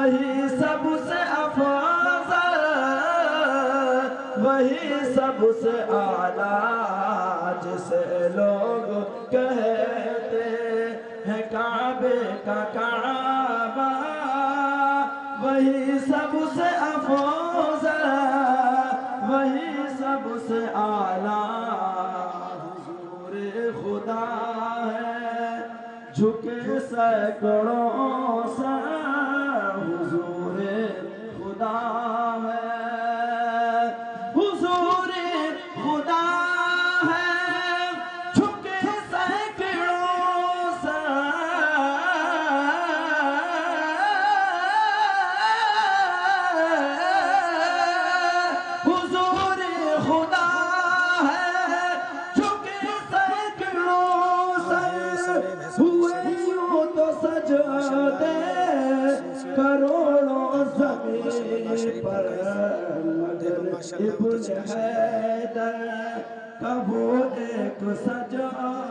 وہی سب سے افضل، وہی سب سے اعلیٰ، جسے لوگ کہتے ہیں کعبے کا کعبہ، وہی سب سے افضل، وہی سب سے اعلیٰ، حضور خدا ہے جھکے سینکڑوں سے، حضور خدا ہے، حضور خدا ہے جھکے سینکڑوں سے، حضور خدا ہے جھکے سینکڑوں سے، ہوئے یوں تو سجدے کروڑوں زمین پر، مگر ابن حیدر کا وہ ایک سجدہ